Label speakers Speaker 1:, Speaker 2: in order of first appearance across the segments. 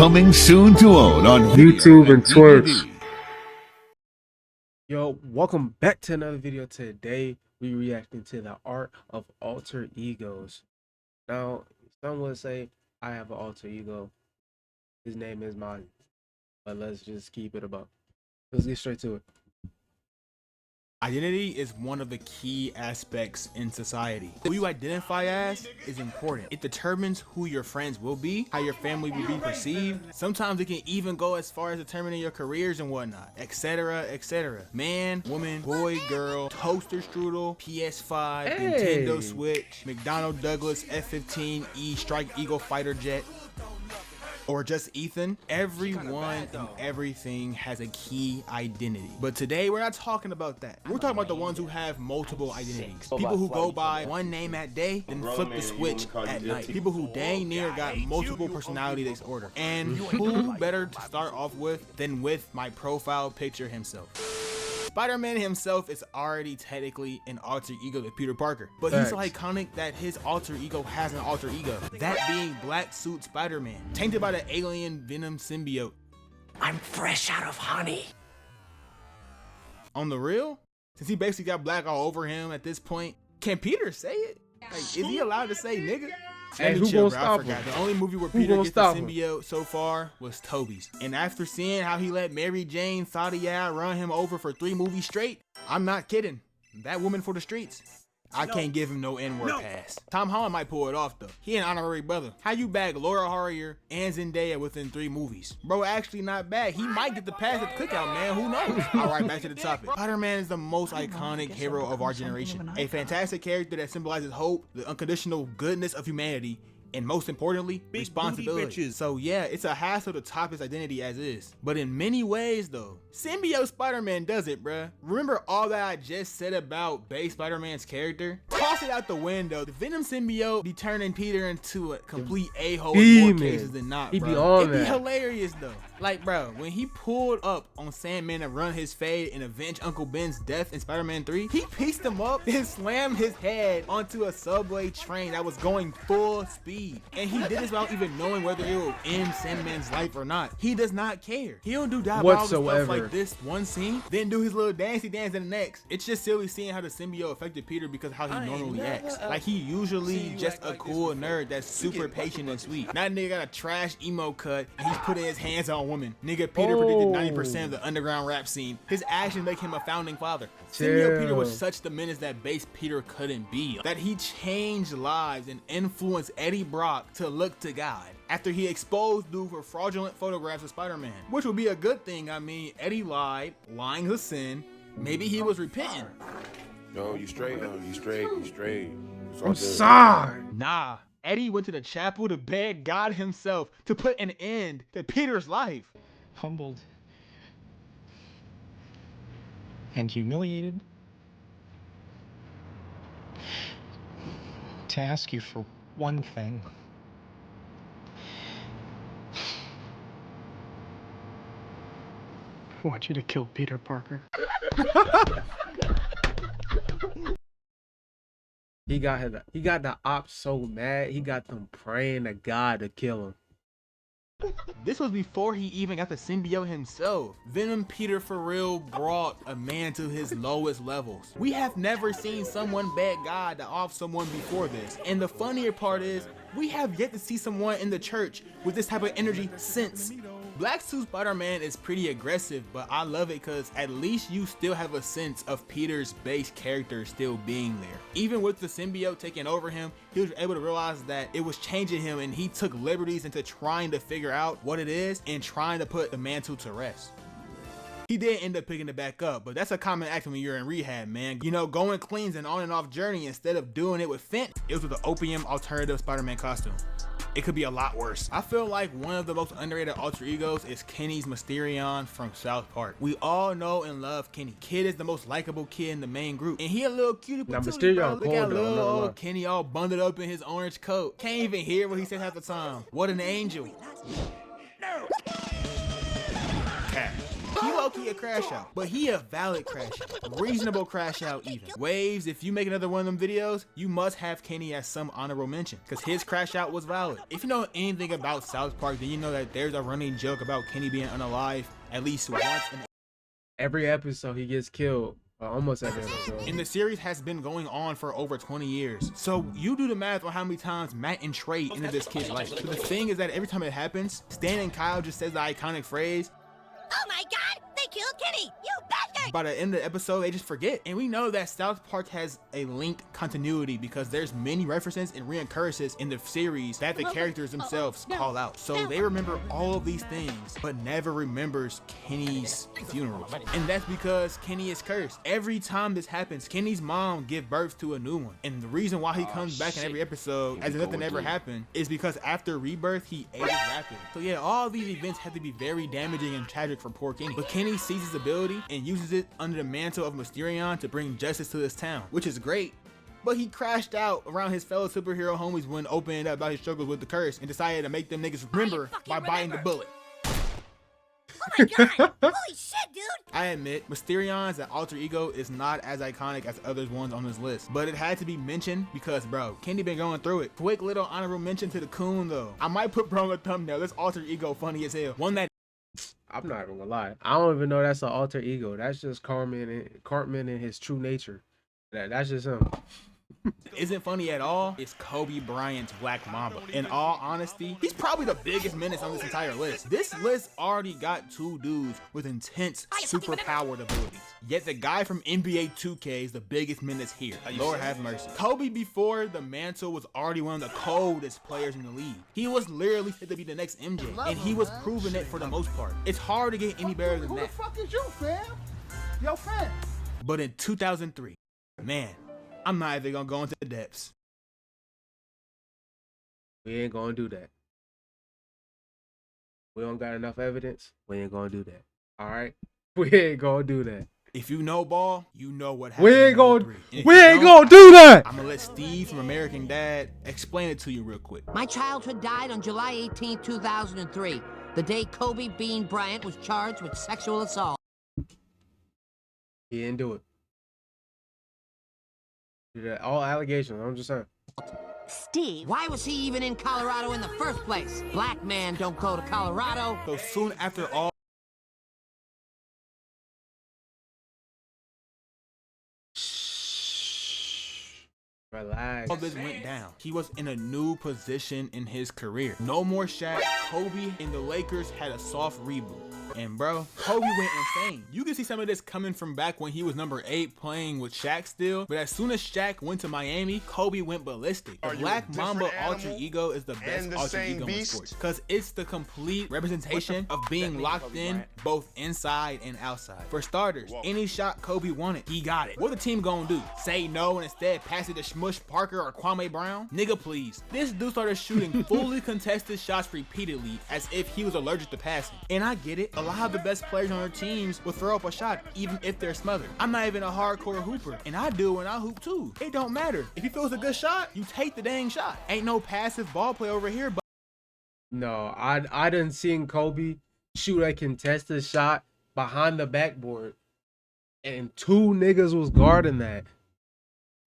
Speaker 1: Coming soon to own on
Speaker 2: YouTube and Twitch.
Speaker 3: Yo, welcome back to another video. Today we reacting to the art of alter egos. Now, some would say I have an alter ego. His name is mine. But let's just keep it above. Let's get straight to it.
Speaker 4: Identity is one of the key aspects in society. Who you identify as is important. It determines who your friends will be, how your family will be perceived. Sometimes it can even go as far as determining your careers and whatnot, etc., etc. Man, woman, boy, girl, toaster strudel, PS5, Nintendo Switch, McDonnell Douglas F-15E Strike Eagle fighter jet, or just Ethan. Everyone and everything has a key identity. But today we're not talking about that. We're talking about the ones who have multiple identities. People who go by one name at day, then flip the switch at night. People who dang near got multiple personality disorder. And who better to start off with than with my profile picture himself. Spider-Man himself is already technically an alter ego to Peter Parker, but he's so iconic that his alter ego has an alter ego, that being Black Suit Spider-Man, tainted by the alien Venom symbiote.
Speaker 5: I'm fresh out of honey.
Speaker 4: On the real, since he basically got black all over him at this point, can Peter say it? Like, is he allowed to say nigga?
Speaker 3: Hey, who gonna stop him?
Speaker 4: The only movie where Peter gets the symbiote so far was Tobey's. And after seeing how he let Mary Jane Sadia run him over for 3 movies straight, I'm not kidding. That woman for the streets. I can't give him no N-word pass. Tom Holland might pull it off though. He an honorary brother. How you bag Laura Harrier and Zendaya within 3 movies? Bro, actually not bad. He might get the pass at the cookout, man. Who knows? Alright, back to the topic. Spider-Man is the most iconic hero of our generation. A fantastic character that symbolizes hope, the unconditional goodness of humanity, and most importantly, responsibility. So yeah, it's a hassle to top his identity as is. But in many ways though, symbiote Spider-Man does it, bruh. Remember all that I just said about base Spider-Man's character? Toss it out the window. The Venom symbiote be turning Peter into a complete a-hole in more cases than not, bro. It'd be hilarious though. Like, bro, when he pulled up on Sandman to run his fade and avenge Uncle Ben's death in Spider-Man 3, he pieced him up and slammed his head onto a subway train that was going full speed. And he did this without even knowing whether it will end Sandman's life or not. He does not care. He don't do diabolical stuff like this one scene, then do his little dancey dance in the next. It's just silly seeing how the symbiote affected Peter because of how he normally acts. Like, he usually just a cool nerd that's super patient and sweet. Now nigga got a trash emo cut and he's putting his hands on women. Nigga, Peter predicted 90% of the underground rap scene. His actions make him a founding father. Symbiote Peter was such the menace that base Peter couldn't be. That he changed lives and influenced Eddie Brock to look to God after he exposed dude for fraudulent photographs of Spider-Man. Which would be a good thing. I mean, Eddie lied. Lying's a sin. Maybe he was repenting.
Speaker 6: No, you straight, you straight.
Speaker 3: I'm sorry.
Speaker 4: Nah. Eddie went to the chapel to beg God himself to put an end to Peter's life.
Speaker 5: Humbled and humiliated to ask you for one thing. I want you to kill Peter Parker.
Speaker 3: He got the ops so mad, he got them praying to God to kill him.
Speaker 4: This was before he even got the symbiote himself. Venom Peter for real brought a man to his lowest levels. We have never seen someone beg God to off someone before this. And the funnier part is, we have yet to see someone in the church with this type of energy since. Black Suit Spider-Man is pretty aggressive, but I love it because at least you still have a sense of Peter's base character still being there. Even with the symbiote taking over him, he was able to realize that it was changing him and he took liberties into trying to figure out what it is and trying to put the mantle to rest. He did end up picking it back up, but that's a common action when you're in rehab, man. You know, going clean's an on and off journey. Instead of doing it with Fent, it was with the opium alternative Spider-Man costume. It could be a lot worse. I feel like one of the most underrated alter egos is Kenny's Mysterion from South Park. We all know and love Kenny. Kid is the most likable kid in the main group, and he a little cutie patootie, bro. Look at little old Kenny all bundled up in his orange coat. Can't even hear what he says half the time. What an angel. Cat. He low-key a crash out, but he a valid crash out. Reasonable crash out even. Waves, if you make another one of them videos, you must have Kenny as some honorable mention, because his crash out was valid. If you know anything about South Park, then you know that there's a running joke about Kenny being unalive at least once in
Speaker 3: Every episode he gets killed. Almost every episode.
Speaker 4: and the series has been going on for over 20 years. So you do the math on how many times Matt and Trey ended this kid's life. But the thing is that every time it happens, Stan and Kyle just says the iconic phrase,
Speaker 2: Oh my god, they killed Kenny, you bastard!
Speaker 4: by the end of the episode, they just forget. And we know that South Park has a linked continuity because there's many references and reoccurrences in the series that the characters themselves call out. So they remember all of these things, but never remembers Kenny's funeral. And that's because Kenny is cursed. Every time this happens, Kenny's mom gives birth to a new one. And the reason why he comes back in every episode as if nothing ever happened is because after rebirth, he ages rapidly. So yeah, all these events have to be very damaging and tragic for poor Kenny. But Kenny sees his ability and uses it under the mantle of Mysterion to bring justice to this town, which is great. But he crashed out around his fellow superhero homies when opening up about his struggles with the curse and decided to make them niggas remember by biting the bullet.
Speaker 2: Oh my god, holy shit, dude!
Speaker 4: I admit, Mysterion's alter ego is not as iconic as other ones on this list, but it had to be mentioned because, bro, Kenny been going through it. Quick little honorable mention to the Coon, though. I might put bro on the thumbnail. This alter ego funny as hell. One that
Speaker 3: I'm not even gonna lie. I don't even know that's an alter ego. That's just Cartman and his true nature. That's just him.
Speaker 4: isn't funny at all is Kobe Bryant's Black Mamba. In all honesty, he's probably the biggest menace on this entire list. This list already got two dudes with intense superpowered abilities. Yet the guy from NBA 2K is the biggest menace here. Lord have mercy. Kobe before the mantle was already one of the coldest players in the league. He was literally fit to be the next MJ, and he was proving it for the most part. It's hard to get any better than that.
Speaker 7: Who the fuck is you, fam? Yo, fam.
Speaker 4: But in 2003, man, I'm not even gonna go into the depths.
Speaker 3: We ain't gonna do that. We don't got enough evidence. We ain't gonna do that. All right, we ain't gonna do that.
Speaker 4: If you know ball, you know what happened.
Speaker 3: We ain't gonna.
Speaker 4: And if
Speaker 3: We
Speaker 4: you
Speaker 3: ain't
Speaker 4: don't,
Speaker 3: gonna do that.
Speaker 4: I'm gonna let Steve from American Dad explain it to you real quick.
Speaker 2: My childhood died on July 18, 2003, the day Kobe Bean Bryant was charged with sexual assault.
Speaker 3: He didn't do it. All allegations. I'm just saying.
Speaker 2: Steve, why was he even in Colorado in the first place? Black man don't go to Colorado.
Speaker 4: So soon after all
Speaker 3: Relax.
Speaker 4: this went down, he was in a new position in his career. No more Shaq. Kobe and the Lakers had a soft reboot. And bro, Kobe went insane. You can see some of this coming from back when he was number 8 playing with Shaq still. But as soon as Shaq went to Miami, Kobe went ballistic. The Black Mamba alter ego is the best alter ego in sports because it's the complete representation of being locked in both inside and outside. For starters, any shot Kobe wanted, he got it. What the team gonna do? Say no and instead pass it to Smush Parker or Kwame Brown? Nigga, please. This dude started shooting fully contested shots repeatedly as if he was allergic to passing. And I get it. A lot of the best players on their teams will throw up a shot even if they're smothered. I'm not even a hardcore hooper, and I do and I hoop too. It don't matter. If you feel it's a good shot, you take the dang shot. Ain't no passive ball play over here, but
Speaker 3: No, I didn't seen Kobe shoot a contested shot behind the backboard, and 2 niggas was guarding that.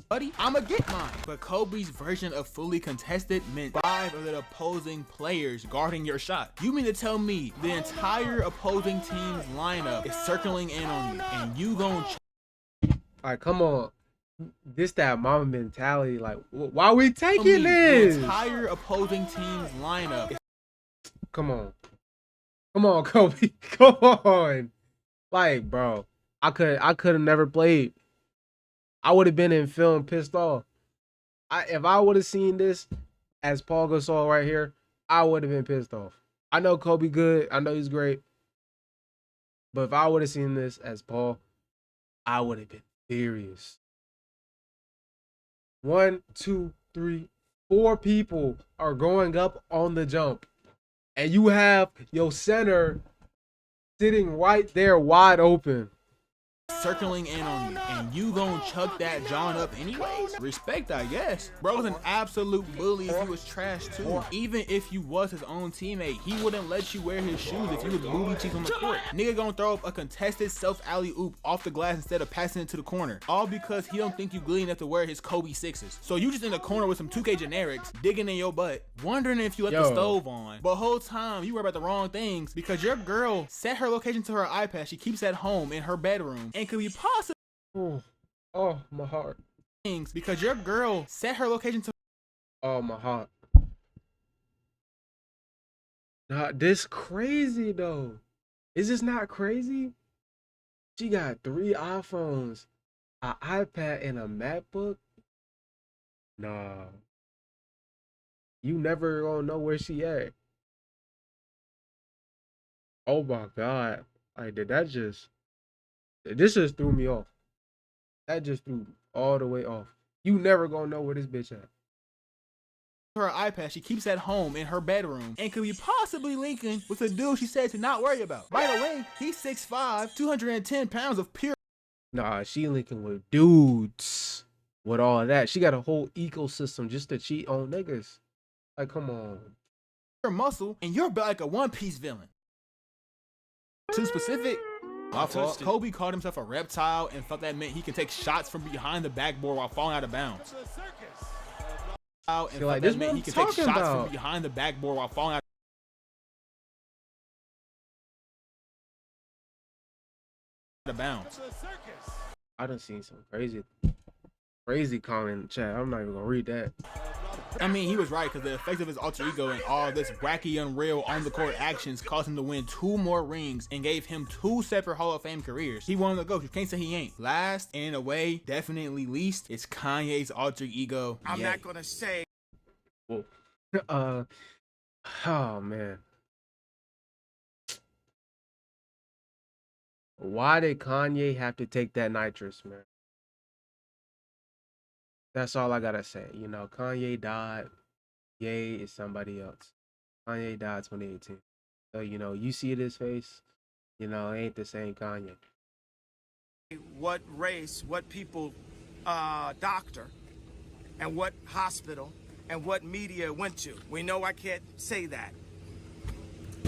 Speaker 4: buddy, I'ma get mine. But Kobe's version of fully contested meant 5 of the opposing players guarding your shot. You mean to tell me the entire opposing team's lineup is circling in on you and you gon'
Speaker 3: All right, come on. This that mama mentality. Like, why we
Speaker 4: tell
Speaker 3: taking
Speaker 4: me
Speaker 3: this?
Speaker 4: the entire opposing team's lineup is
Speaker 3: Come on, Kobe. Come on. Like, bro, I could have never played. I would have been in film pissed off. If I would have seen this as Paul Gasol right here, I would have been pissed off. I know Kobe good. I know he's great. But if I would have seen this as Paul, I would have been furious. 1, 2, 3, 4 people are going up on the jump. And you have your center sitting right there wide open.
Speaker 4: circling in on you, and you gon' chuck that John up anyways? Respect, I guess. Bro was an absolute bully if he was trash too. Even if you was his own teammate, he wouldn't let you wear his shoes if you was booty cheeks on the court. Nigga gonna throw up a contested self alley-oop off the glass instead of passing it to the corner. All because he don't think you good enough to wear his Kobe 6s. So you just in the corner with some 2K generics, digging in your butt, wondering if you left the stove on. But whole time you worry about the wrong things because your girl set her location to her iPad she keeps at home in her bedroom and could be possible.
Speaker 3: Oh, my heart.
Speaker 4: Things because your girl set her location to.
Speaker 3: Oh, my heart. Nah, this crazy though. Is this not crazy? She got 3 iPhones, an iPad, and a MacBook. Nah. You never gonna know where she at. Oh my God. Like, this just threw me off. That just threw me all the way off. You never gonna know where this bitch at.
Speaker 4: Her iPad she keeps at home in her bedroom and could be possibly linking with a dude she said to not worry about. By the way, he's 6'5", 210 pounds of pure.
Speaker 3: Nah, she linking with dudes with all of that. She got a whole ecosystem just to cheat on niggas. Like, come on.
Speaker 4: Muscle, and you're built like a One Piece villain. Too specific? My fault. Kobe called himself a reptile and felt that meant he could take shots from behind the backboard while falling out of bounds. And
Speaker 3: like,
Speaker 4: that meant he could take shots
Speaker 3: about.
Speaker 4: from behind the backboard while falling out of bounds.
Speaker 3: I done seen some crazy comment in the chat. I'm not even gonna read that.
Speaker 4: I mean, he was right because the effect of his alter ego and all this wacky, unreal, on-the-court actions caused him to win 2 more rings and gave him 2 separate Hall of Fame careers. He won the GOAT. You can't say he ain't. Last, and in a way, definitely least, is Kanye's alter ego.
Speaker 8: I'm not gonna say.
Speaker 3: Whoa. Oh man. Why did Kanye have to take that nitrous, man? That's all I gotta say. You know, Kanye died. Ye is somebody else. Kanye died 2018. So, you know, you see his face, you know, it ain't the same Kanye.
Speaker 8: What race, what people, doctor, and what hospital, and what media went to. We know I can't say that.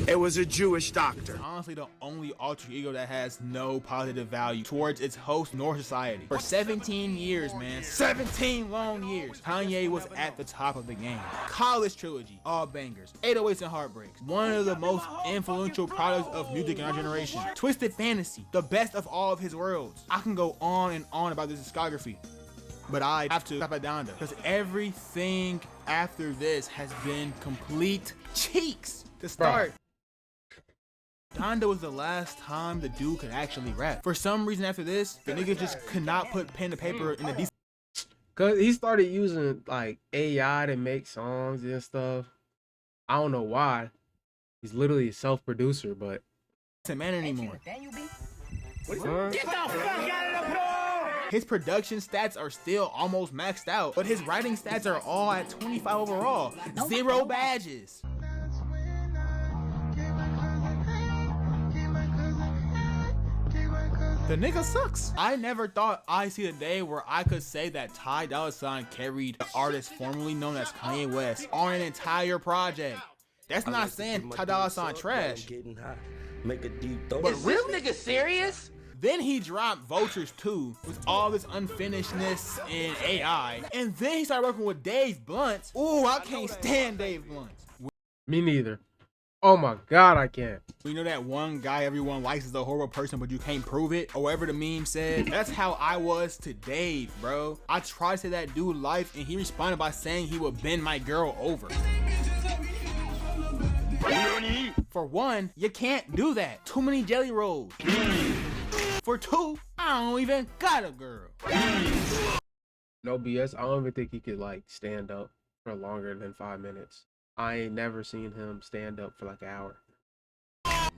Speaker 8: It was a Jewish doctor.
Speaker 4: Honestly, the only alter ego that has no positive value towards its host nor society. For 17 years, man, 17 long years, Kanye was at the top of the game. College Trilogy, all bangers. 808s and Heartbreaks, one of the most influential products of music in our generation. Twisted Fantasy, the best of all of his worlds. I can go on and on about this discography, but I have to stop at Donda because everything after this has been complete cheeks to start. Donda was the last time the dude could actually rap. For some reason after this, the nigga just could not put pen to paper in a decent.
Speaker 3: Cause he started using like AI to make songs and stuff. I don't know why. He's literally a self-producer, but
Speaker 4: man anymore. His production stats are still almost maxed out, but his writing stats are all at 25 overall. 0 badges. The nigga sucks. I never thought I'd see a day where I could say that Ty Dolla $ign carried the artist formerly known as Kanye West on an entire project. That's not saying Ty Dolla $ign trash. But
Speaker 2: Is this nigga serious?
Speaker 4: Then he dropped Vultures 2 with all this unfinishedness and AI. And then he started working with Dave Blunt. Ooh, I can't stand Dave Blunt.
Speaker 3: me neither. Oh my God, I can't.
Speaker 4: You know that one guy everyone likes is a horrible person, but you can't prove it? Or whatever the meme said. That's how I was to Dave, bro. I tried to say that dude life, and he responded by saying he would bend my girl over. For one, you can't do that. Too many jelly rolls. For 2, I don't even got a girl.
Speaker 3: No BS. I don't even think he could like stand up for longer than 5 minutes. I ain't never seen him stand up for like an hour.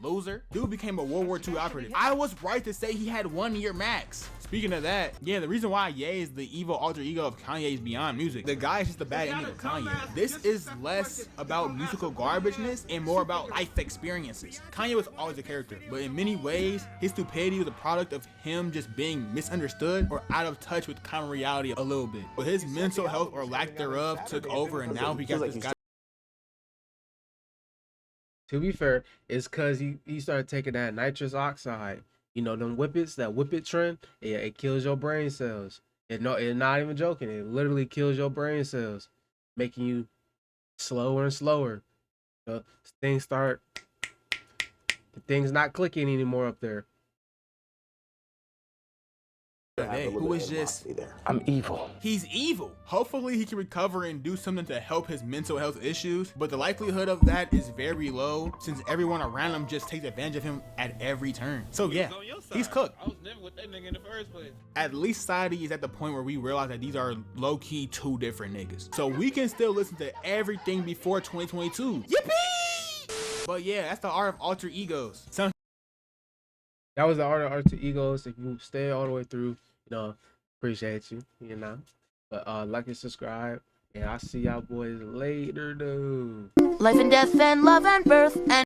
Speaker 4: loser. Dude became a World War II operative. I was right to say he had 1 year max. Speaking of that, yeah, the reason why Ye is the evil alter ego of Kanye is beyond music. The guy is just the bad ending of Kanye. This is less about musical garbageness and more about life experiences. Kanye was always a character, but in many ways, his stupidity was a product of him just being misunderstood or out of touch with common reality a little bit. But his mental health or lack thereof took over, and now he got this guy.
Speaker 3: To be fair, it's cause he started taking that nitrous oxide. You know, them whippets, that whippet trend, it kills your brain cells. It's not even joking. It literally kills your brain cells, making you slower and slower. So things not clicking anymore up there.
Speaker 4: Who is just,
Speaker 5: I'm evil.
Speaker 4: he's evil. Hopefully he can recover and do something to help his mental health issues, but the likelihood of that is very low since everyone around him just takes advantage of him at every turn. So yeah, he's cooked.
Speaker 9: I was never with that nigga in the first place.
Speaker 4: At least society is at the point where we realize that these are low-key 2 different niggas. So we can still listen to everything before 2022. Yippee! But yeah, that's the art of alter egos.
Speaker 3: That was the art of alter egos. If you stay all the way through, you know, appreciate you, you know. But like and subscribe, and I'll see y'all boys later, dude.
Speaker 10: Life and death and love and birth and